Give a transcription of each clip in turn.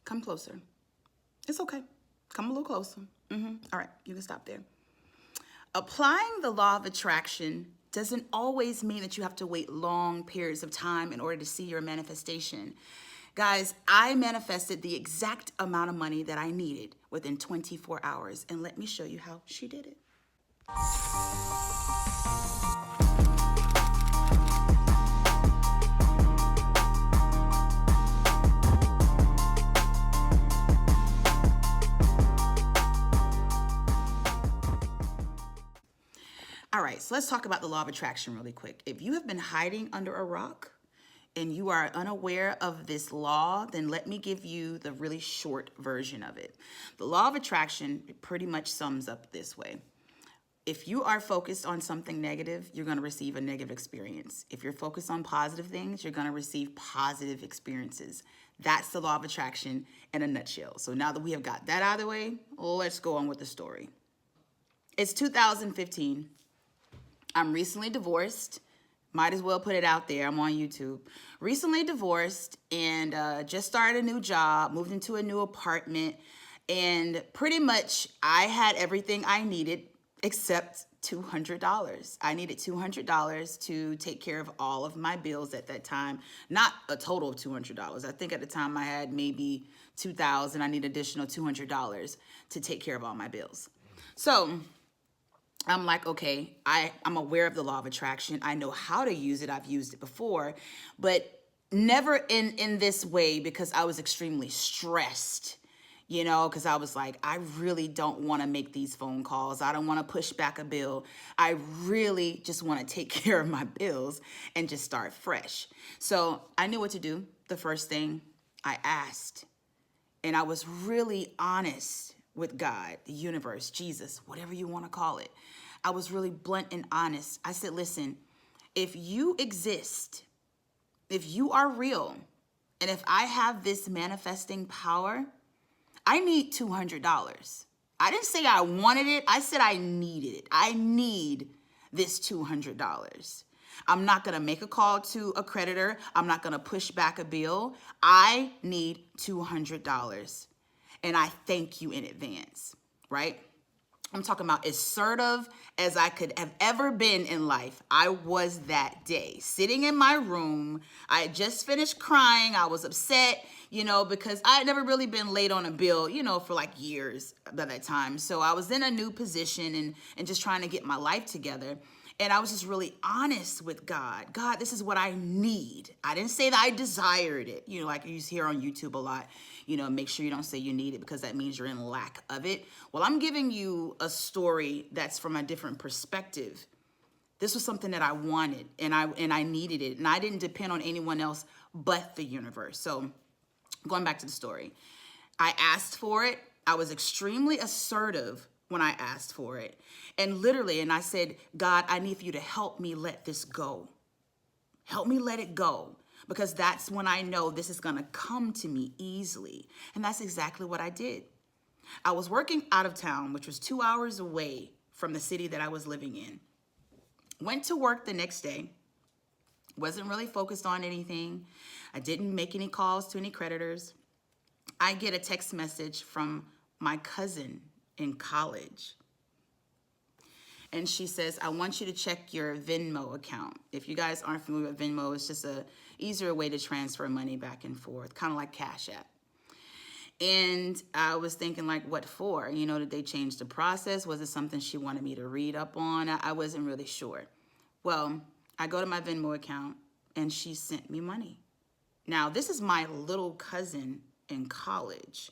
Come closer. It's okay. Come a little closer. All right, you can stop there. Applying the law of attraction doesn't always mean that you have to wait long periods of time in order to see your manifestation. Guys, I manifested the exact amount of money that I needed within 24 hours. And let me show you how she did it. All right, so let's talk about the law of attraction really quick. If you have been hiding under a rock and you are unaware of this law, then let me give you the really short version of it. The law of attraction pretty much sums up this way. If you are focused on something negative, you're going to receive a negative experience. If you're focused on positive things, you're going to receive positive experiences. That's the law of attraction in a nutshell. So now that we have got that out of the way, let's go on with the story. It's 2015. I'm recently divorced. Might as well put it out there. I'm on YouTube. Recently divorced and just started a new job, moved into a new apartment, and pretty much I had everything I needed except $200. I needed $200 to take care of all of my bills at that time. Not a total of $200. I think at the time I had maybe $2,000. I need additional $200 to take care of all my bills. So I'm like, okay, I'm aware of the law of attraction. I know how to use it. I've used it before, but never in this way because I was extremely stressed, because I was like, I really don't want to make these phone calls. I don't want to push back a bill. I really just want to take care of my bills and just start fresh. So I knew what to do. The first thing I asked, and I was really honest with God, the universe, Jesus, whatever you want to call it. I was really blunt and honest. I said, listen, if you exist, if you are real, and if I have this manifesting power, I need $200. I didn't say I wanted it. I said I needed it. I need this $200. I'm not going to make a call to a creditor. I'm not going to push back a bill. I need $200. And I thank you in advance, right? I'm talking about assertive as I could have ever been in life. I was that day, sitting in my room. I had just finished crying. I was upset, because I had never really been late on a bill, for like years by that time. So I was in a new position and just trying to get my life together. And I was just really honest with God. God, this is what I need. I didn't say that I desired it. Like you hear on YouTube a lot, make sure you don't say you need it because that means you're in lack of it. Well, I'm giving you a story that's from a different perspective. This was something that I wanted and I needed it. And I didn't depend on anyone else but the universe. So going back to the story, I asked for it. I was extremely assertive when I asked for it. And literally, and I said, God, I need for you to help me let this go. Help me let it go. Because that's when I know this is going to come to me easily. And that's exactly what I did. I was working out of town, which was 2 hours away from the city that I was living in. Went to work the next day. Wasn't really focused on anything. I didn't make any calls to any creditors. I get a text message from my cousin in college. And she says, I want you to check your Venmo account. If you guys aren't familiar with Venmo, it's just a easier way to transfer money back and forth, kind of like Cash App. And I was thinking, like, what for? Did they change the process? Was it something she wanted me to read up on? I wasn't really sure. Well, I go to my Venmo account and she sent me money. Now, this is my little cousin in college.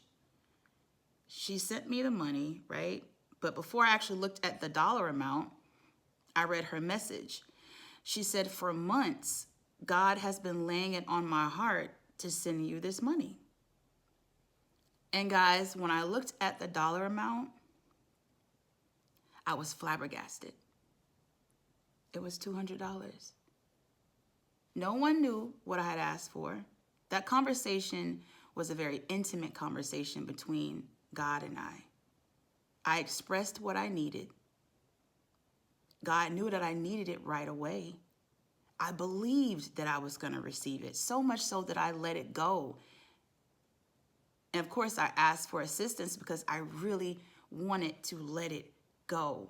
She sent me the money, right? But before I actually looked at the dollar amount, I read her message. She said, for months, God has been laying it on my heart to send you this money. And guys, when I looked at the dollar amount, I was flabbergasted. It was $200. No one knew what I had asked for. That conversation was a very intimate conversation between God and I. I expressed what I needed. God knew that I needed it right away. I believed that I was going to receive it, so much so that I let it go. And of course, I asked for assistance because I really wanted to let it go.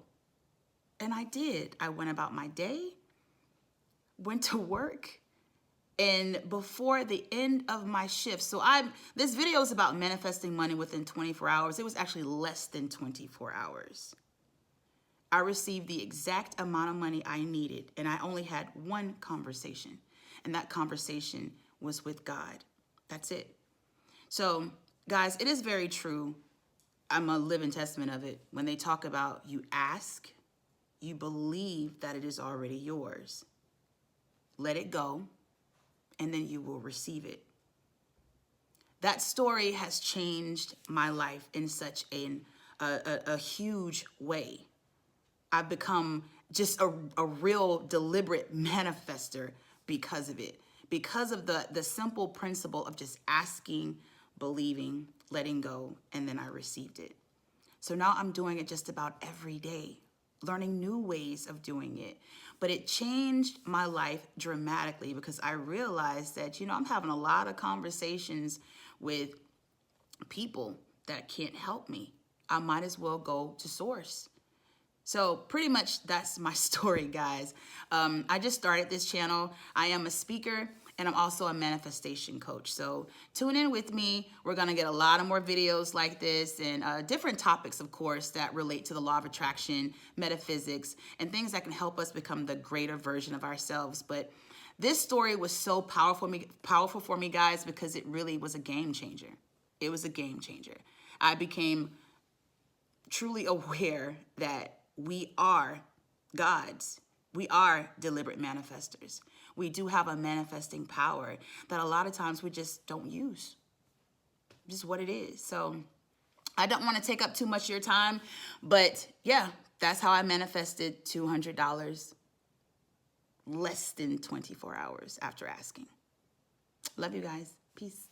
And I did. I went about my day, went to work, and before the end of my shift, this video is about manifesting money within 24 hours. It was actually less than 24 hours. I received the exact amount of money I needed, and I only had one conversation, and that conversation was with God. That's it. So, guys, it is very true. I'm a living testament of it. When they talk about you ask, you believe that it is already yours. Let it go, and then you will receive it. That story has changed my life in such a huge way. I've become just a real deliberate manifester because of it, because of the simple principle of just asking, believing, letting go, and then I received it. So now I'm doing it just about every day, learning new ways of doing it. But it changed my life dramatically because I realized that, I'm having a lot of conversations with people that can't help me. I might as well go to source. So pretty much that's my story, guys. I just started this channel. I am a speaker and I'm also a manifestation coach. So tune in with me. We're gonna get a lot of more videos like this and different topics, of course, that relate to the law of attraction, metaphysics, and things that can help us become the greater version of ourselves. But this story was so powerful for me, guys, because it really was a game changer. It was a game changer. I became truly aware that we are gods. We are deliberate manifestors. We do have a manifesting power that a lot of times we just don't use. Just what it is. So I don't want to take up too much of your time, but yeah, that's how I manifested $200 less than 24 hours after asking. Love you guys. Peace.